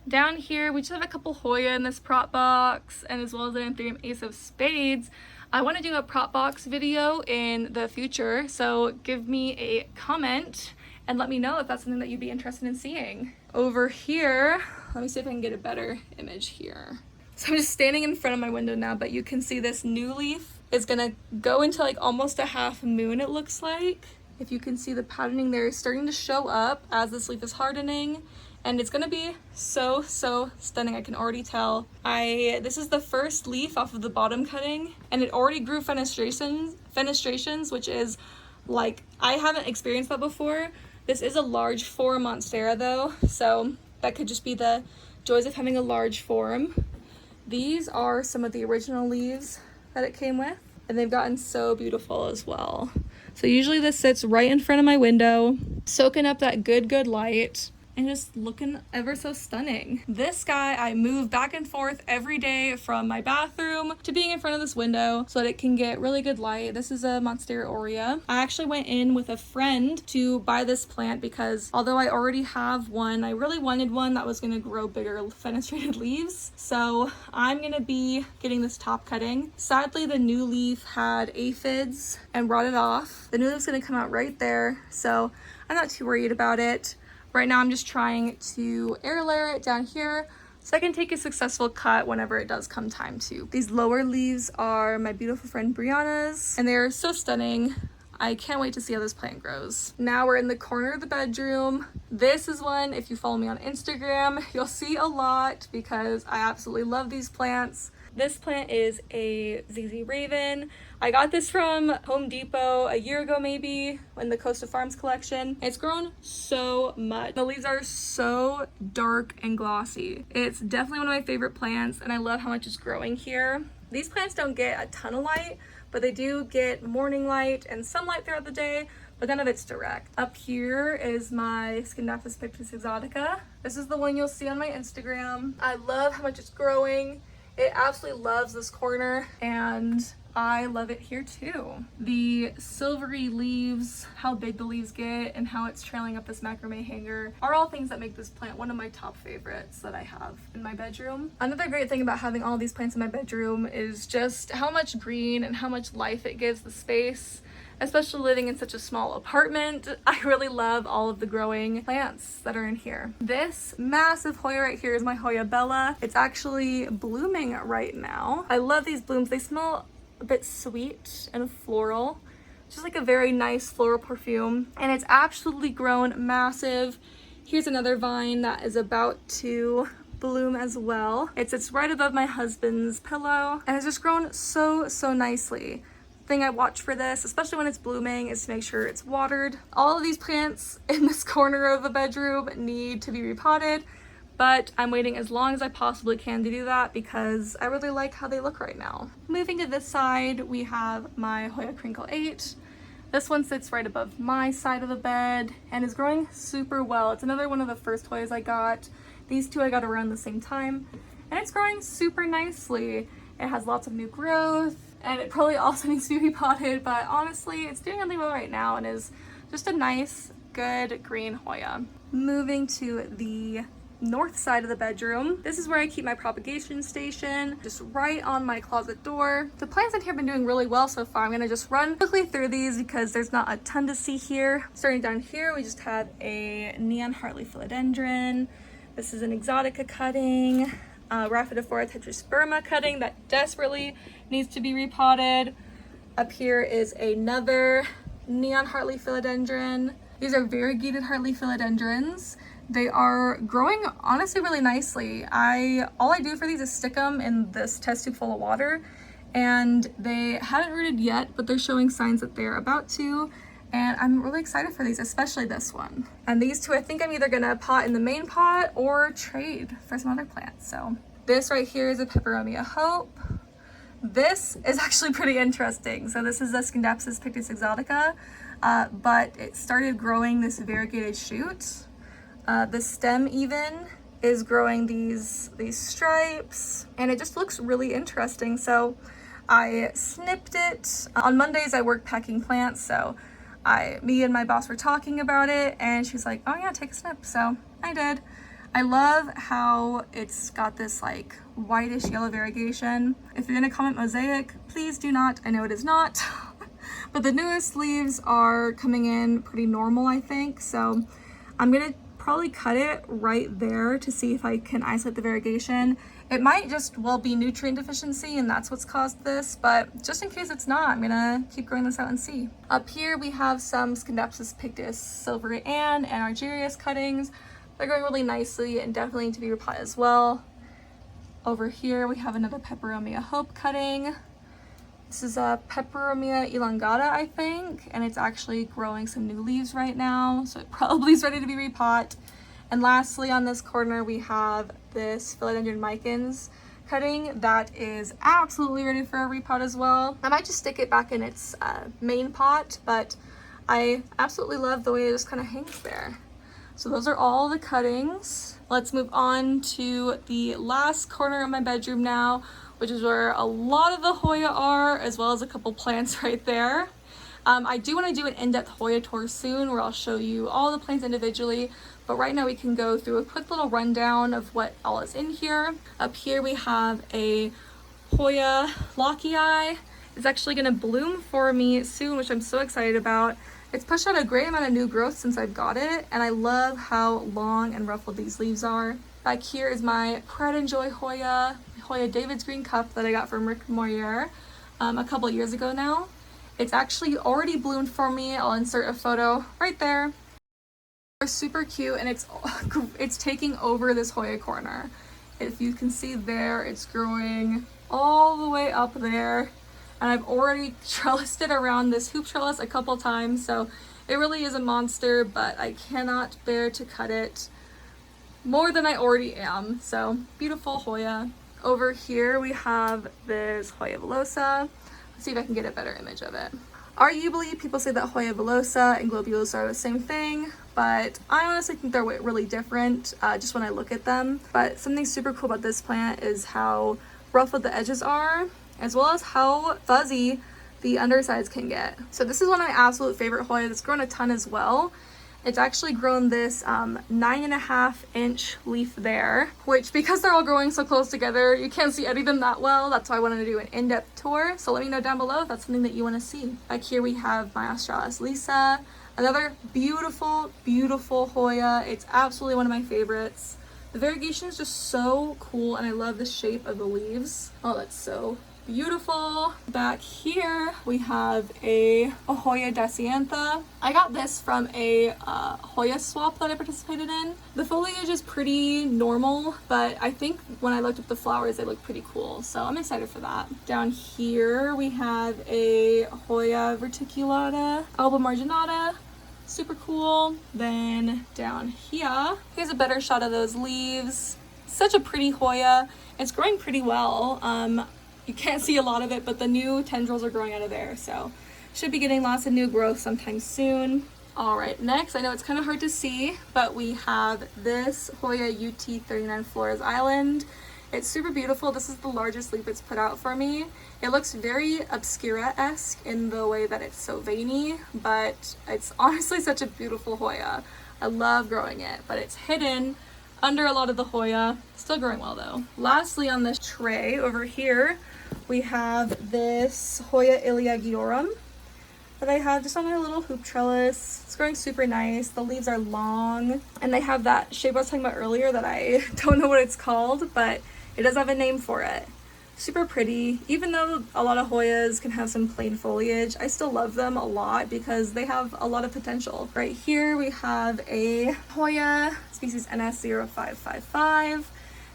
[SPEAKER 1] Down here, we just have a couple Hoya in this prop box, and as well as an Anthurium Ace of Spades. I want to do a prop box video in the future, so give me a comment and let me know if that's something that you'd be interested in seeing. Over here, let me see if I can get a better image here. So I'm just standing in front of my window now, but you can see this new leaf is gonna go into like almost a half moon, it looks like. If you can see, the patterning there is starting to show up as this leaf is hardening, and it's gonna be so stunning. I can already tell. This is the first leaf off of the bottom cutting, and it already grew fenestrations, which is like, I haven't experienced that before. This is a large form Monstera though, so that could just be the joys of having a large form. These are some of the original leaves that it came with, and they've gotten so beautiful as well. So usually this sits right in front of my window, soaking up that good light, and just looking ever so stunning. This guy, I move back and forth every day from my bathroom to being in front of this window so that it can get really good light. This is a Monstera Oreo. I actually went in with a friend to buy this plant because although I already have one, I really wanted one that was gonna grow bigger fenestrated leaves. So I'm gonna be getting this top cutting. Sadly, the new leaf had aphids and rotted off. The new leaf's gonna come out right there, so I'm not too worried about it. Right now I'm just trying to air layer it down here so I can take a successful cut whenever it does come time to. These lower leaves are my beautiful friend Brianna's, and they're so stunning. I can't wait to see how this plant grows. Now we're in the corner of the bedroom. This is one, if you follow me on Instagram, you'll see a lot because I absolutely love these plants. This plant is a ZZ Raven. I got this from Home Depot a year ago maybe, in the Coast of Farms collection. It's grown so much. The leaves are so dark and glossy. It's definitely one of my favorite plants, and I love how much it's growing here. These plants don't get a ton of light, but they do get morning light and sunlight throughout the day, but none of it's direct. Up here is my Syngonium Pictus exotica. This is the one you'll see on my Instagram. I love how much it's growing. It absolutely loves this corner, and I love it here too. The silvery leaves, how big the leaves get, and how it's trailing up this macrame hanger are all things that make this plant one of my top favorites that I have in my bedroom. Another great thing about having all these plants in my bedroom is just how much green and how much life it gives the space. Especially living in such a small apartment, I really love all of the growing plants that are in here. This massive Hoya right here is my Hoya Bella. It's actually blooming right now. I love these blooms. They smell a bit sweet and floral, just like a very nice floral perfume, and it's absolutely grown massive. Here's another vine that is about to bloom as well. It sits right above my husband's pillow, and it's just grown so nicely. Thing I watch for this, especially when it's blooming, is to make sure it's watered. All of these plants in this corner of the bedroom need to be repotted, but I'm waiting as long as I possibly can to do that because I really like how they look right now. Moving to this side, we have my Hoya Crinkle 8. This one sits right above my side of the bed and is growing super well. It's another one of the first Hoyas I got. These two I got around the same time, and it's growing super nicely. It has lots of new growth, and it probably also needs to be repotted, but honestly, it's doing really well right now and is just a nice, good green Hoya. Moving to the north side of the bedroom, this is where I keep my propagation station, just right on my closet door. The plants in here have been doing really well so far. I'm gonna just run quickly through these because there's not a ton to see here. Starting down here, we just have a neon heartleaf philodendron. This is an exotica cutting. Rhaphidophora tetrasperma cutting that desperately needs to be repotted. Up here is another neon heartleaf philodendron. These are variegated heartleaf philodendrons. They are growing honestly really nicely. All I do for these is stick them in this test tube full of water, and they haven't rooted yet, but they're showing signs that they're about to. And I'm really excited for these, especially this one. And these two, I think I'm either gonna pot in the main pot or trade for some other plants. So this right here is a Peperomia Hope. This is actually pretty interesting. So this is a Syngonium Pictus exotica, but it started growing this variegated shoot. The stem even is growing these stripes, and it just looks really interesting. So I snipped it. On Mondays I work packing plants, so me and my boss were talking about it, and she's like, oh yeah, take a snip. So I did. I love how it's got this like whitish yellow variegation. If you're gonna comment mosaic, please do not. I know it is not. But the newest leaves are coming in pretty normal, I think. So I'm gonna probably cut it right there to see if I can isolate the variegation. It might just well be nutrient deficiency and that's what's caused this, but just in case it's not, I'm gonna keep growing this out and see. Up here we have some Scindapsus pictus silvery Ann and Argyrius cuttings. They're growing really nicely and definitely need to be repotted as well. Over here we have another Peperomia hope cutting. This is a Peperomia elongata, I think, and it's actually growing some new leaves right now, so it probably is ready to be repot. And lastly, on this corner, we have this Philodendron micans cutting that is absolutely ready for a repot as well. I might just stick it back in its main pot, but I absolutely love the way it just kind of hangs there. So those are all the cuttings. Let's move on to the last corner of my bedroom now, which is where a lot of the Hoya are, as well as a couple plants right there. I do want to do an in-depth Hoya tour soon where I'll show you all the plants individually, but right now we can go through a quick little rundown of what all is in here. Up here we have a Hoya Lockii. It's actually going to bloom for me soon, which I'm so excited about. It's pushed out a great amount of new growth since I've got it, and I love how long and ruffled these leaves are. Back here is my Pride and Joy Hoya David's Green Cup that I got from Rick Moyer a couple years ago now. It's actually already bloomed for me. I'll insert a photo right there. They're super cute, and it's taking over this Hoya corner. If you can see there, it's growing all the way up there. And I've already trellised it around this hoop trellis a couple times, so it really is a monster, but I cannot bear to cut it more than I already am. So beautiful Hoya. Over here we have this Hoya villosa. Let's see if I can get a better image of it. Arguably, people say that Hoya villosa and globulosa are the same thing, but I honestly think they're really different just when I look at them. But something super cool about this plant is how ruffled the edges are, as well as how fuzzy the undersides can get. So this is one of my absolute favorite Hoya that's grown a ton as well. It's actually grown this 9.5-inch leaf there, which because they're all growing so close together, you can't see any of them that well. That's why I wanted to do an in-depth tour. So let me know down below if that's something that you want to see. Back here we have my Australis Lisa, another beautiful, beautiful Hoya. It's absolutely one of my favorites. The variegation is just so cool, and I love the shape of the leaves. Oh, that's so beautiful. Back here we have a Hoya Daciantha. I got this from a Hoya swap that I participated in. The foliage is pretty normal, but I think when I looked at the flowers they look pretty cool, so I'm excited for that. Down here we have a Hoya verticulata, Albo marginata. Super cool. Then down here, here's a better shot of those leaves. Such a pretty Hoya. It's growing pretty well. You can't see a lot of it, but the new tendrils are growing out of there, so should be getting lots of new growth sometime soon. All right, next, I know it's kind of hard to see, but we have this Hoya UT39 Flores Island. It's super beautiful. This is the largest leaf it's put out for me. It looks very Obscura-esque in the way that it's so veiny, but it's honestly such a beautiful Hoya. I love growing it, but it's hidden under a lot of the Hoya. Still growing well though. Lastly, on this tray over here, we have this Hoya iliagiorum that I have just on my little hoop trellis. It's growing super nice. The leaves are long, and they have that shape I was talking about earlier that I don't know what it's called, but it does have a name for it. Super pretty. Even though a lot of Hoyas can have some plain foliage, I still love them a lot because they have a lot of potential. Right here we have a Hoya species NS0555.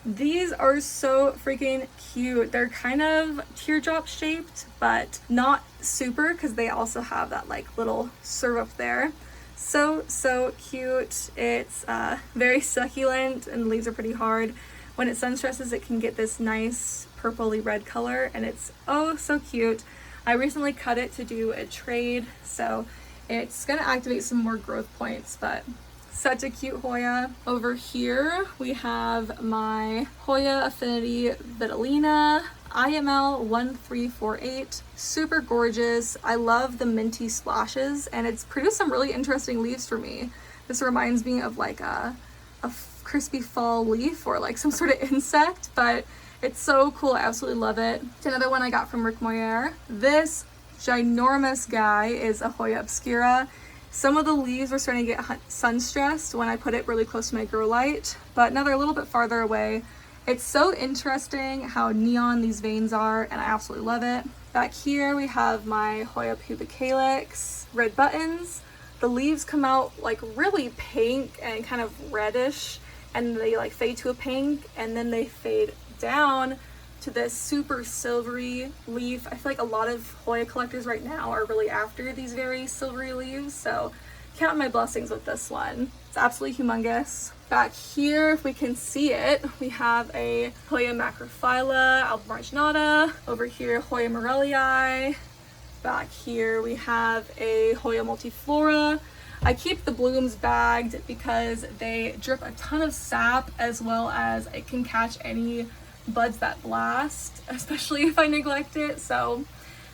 [SPEAKER 1] These are so freaking cute. They're kind of teardrop shaped, but not super, because they also have that like little serve up there. So cute. It's very succulent, and the leaves are pretty hard. When it sun stresses, it can get this nice purpley red color, and it's oh so cute. I recently cut it to do a trade, so it's gonna activate some more growth points, but such a cute Hoya. Over here we have my Hoya Affinity Vitellina IML 1348. Super gorgeous. I love the minty splashes, and it's produced some really interesting leaves for me. This reminds me of like a crispy fall leaf or like some sort of insect, but it's so cool. I absolutely love it. It's another one I got from Rick Moyer. This ginormous guy is a Hoya obscura. Some of the leaves were starting to get sun stressed when I put it really close to my grow light, but now they're a little bit farther away. It's so interesting how neon these veins are, and I absolutely love it. Back here we have my Hoya pubicalyx red buttons. The leaves come out like really pink and kind of reddish, and they like fade to a pink, and then they fade down to this super silvery leaf. I feel like a lot of Hoya collectors right now are really after these very silvery leaves, so count my blessings with this one. It's absolutely humongous. Back here, if we can see it, we have a Hoya macrophylla, Albo marginata. Over here, Hoya morellii. Back here, we have a Hoya multiflora. I keep the blooms bagged because they drip a ton of sap, as well as it can catch any buds that blast, especially if I neglect it. So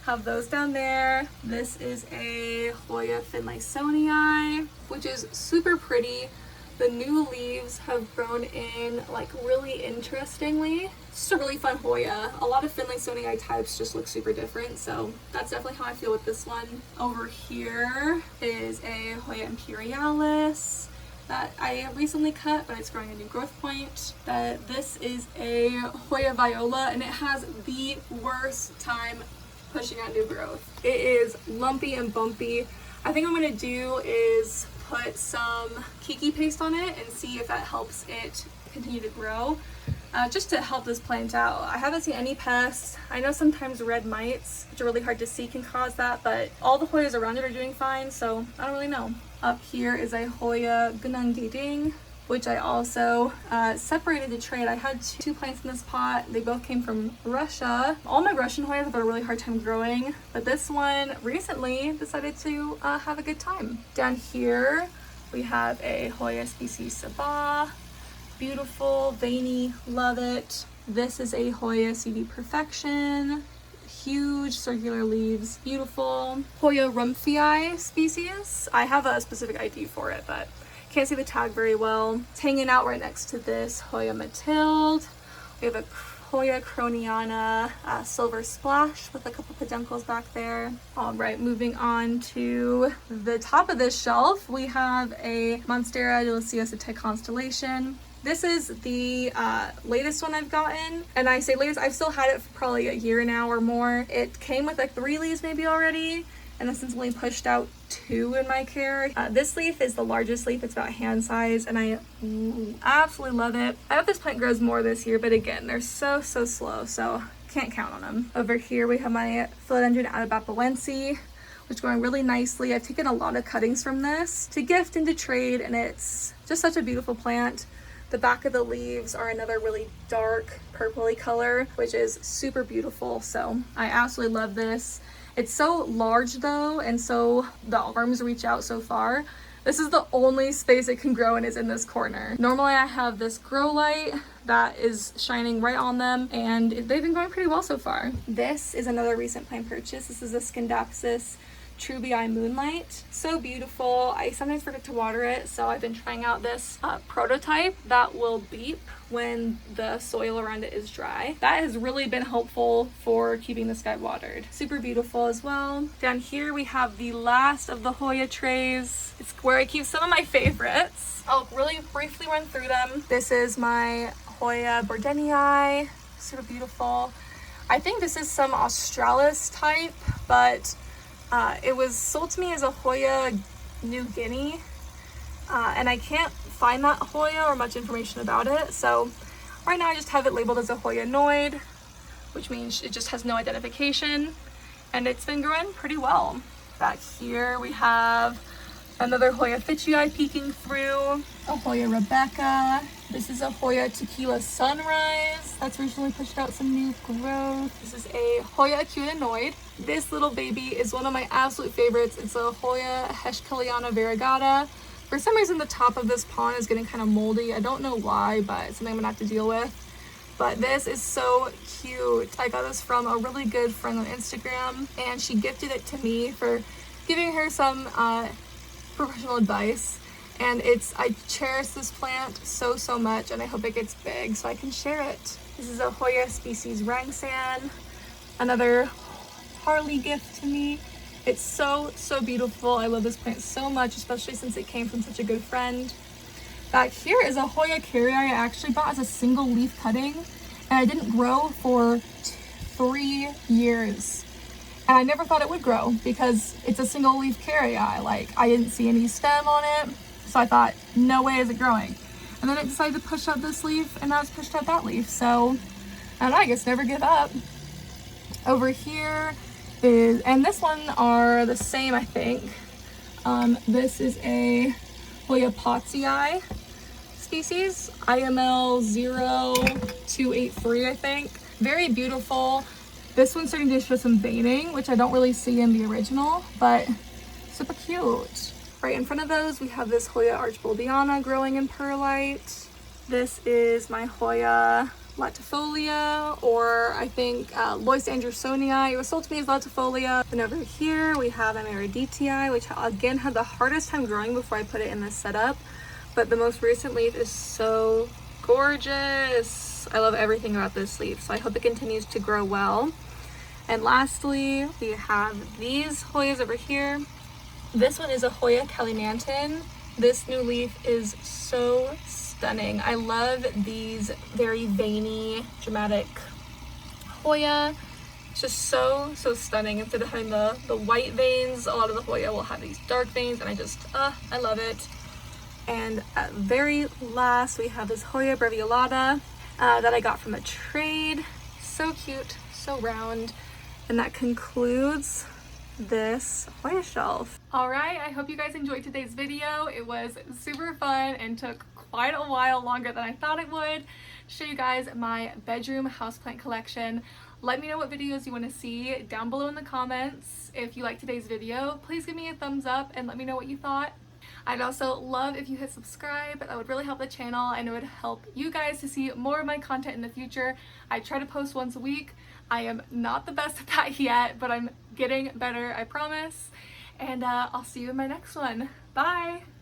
[SPEAKER 1] have those down there. This is a Hoya finlaysonii, which is super pretty. The new leaves have grown in like really interestingly. It's just a really fun Hoya. A lot of finlaysonii types just look super different, so that's definitely how I feel with this one. Over here is a Hoya imperialis that I recently cut, but it's growing a new growth point. This is a Hoya viola, and it has the worst time pushing out new growth. It is lumpy and bumpy. I think what I'm gonna do is put some kiki paste on it and see if that helps it continue to grow, just to help this plant out. I haven't seen any pests. I know sometimes red mites, which are really hard to see, can cause that, but all the Hoyas around it are doing fine, so I don't really know. Up here is a Hoya gunung, which I also separated to trade. I had two plants in this pot. They both came from Russia. All my Russian Hoyas have had a really hard time growing, but this one recently decided to have a good time. Down here, we have a Hoya species Sabah. Beautiful, veiny, love it. This is a Hoya CD Perfection. Huge circular leaves, beautiful. Hoya rumphii species. I have a specific ID for it, but can't see the tag very well. It's hanging out right next to this Hoya Matilde. We have a Hoya croniana silver splash with a couple peduncles back there. All right, moving on to the top of this shelf, we have a Monstera deliciosa Constellation. This is the latest one I've gotten, and I say latest, I've still had it for probably a year now or more. It came with like 3 leaves maybe already, and this has only pushed out 2 in my care. This leaf is the largest leaf. It's about hand size, and I absolutely love it. I hope this plant grows more this year, but again, they're so slow, so can't count on them. Over here we have my Philodendron Verrucosum, which is growing really nicely. I've taken a lot of cuttings from this to gift and to trade, and it's just such a beautiful plant. The back of the leaves are another really dark purpley color, which is super beautiful, so I absolutely love this. It's so large though, and so the arms reach out so far. This is the only space it can grow in, is in this corner. Normally I have this grow light that is shining right on them, and they've been going pretty well so far. This is another recent plant purchase. This is a Scindapsus Trubii Moonlight. So beautiful. I sometimes forget to water it, so I've been trying out this prototype that will beep when the soil around it is dry. That has really been helpful for keeping this guy watered. Super beautiful as well. Down here we have the last of the Hoya trays. It's where I keep some of my favorites. I'll really briefly run through them. This is my Hoya Bordenii. Super beautiful. I think this is some Australis type, but it was sold to me as a Hoya New Guinea, and I can't find that Hoya or much information about it, so right now I just have it labeled as a Hoya Noid, which means it just has no identification, and it's been growing pretty well. Back here we have another Hoya Fichui peeking through, a Hoya Rebecca. This is a Hoya Tequila Sunrise that's recently pushed out some new growth. This is a Hoya Acuta. This little baby is one of my absolute favorites. It's a Hoya Hescheliana variegata. For some reason the top of this pond is getting kind of moldy. I don't know why, but it's something I'm gonna have to deal with. But this is so cute. I got this from a really good friend on Instagram, and she gifted it to me for giving her some professional advice. And I cherish this plant so, so much, and I hope it gets big so I can share it. This is a Hoya species Rangsan, another Harley gift to me. It's so, so beautiful. I love this plant so much, especially since it came from such a good friend. Back here is a Hoya carrii I actually bought as a single leaf cutting, and I didn't grow for 3 years. And I never thought it would grow because it's a single leaf carrii. Like, I didn't see any stem on it, so I thought, no way is it growing. And then it decided to push out this leaf, and now it's pushed out that leaf. So, I don't know, I guess never give up. Over here is, and this one are the same, I think. This is a Hoya Pottsii species, IML 0283, I think. Very beautiful. This one's starting to show some veining, which I don't really see in the original, but super cute. Right in front of those, we have this Hoya Archboldiana growing in perlite. This is my Hoya latifolia, or I think Lois Andersonii. It was sold to me as latifolia. And over here we have an Meredithii, which again had the hardest time growing before I put it in this setup, but the most recent leaf is so gorgeous. I love everything about this leaf, so I hope it continues to grow well. And lastly, we have these Hoyas over here. This one is a Hoya Calymantin. This new leaf is so stunning. I love these very veiny, dramatic Hoya. It's just so, so stunning. Instead of having the white veins, a lot of the Hoya will have these dark veins, and I love it. And at very last, we have this Hoya breviolata that I got from a trade. So cute, so round. And that concludes this Hoya shelf. All right, I hope you guys enjoyed today's video. It was super fun and took quite a while longer than I thought it would to show you guys my bedroom houseplant collection. Let me know what videos you want to see down below in the comments. If you liked today's video, please give me a thumbs up and let me know what you thought. I'd also love if you hit subscribe. That would really help the channel, and it would help you guys to see more of my content in the future. I try to post once a week. I am not the best at that yet, but I'm getting better, I promise. And I'll see you in my next one. Bye!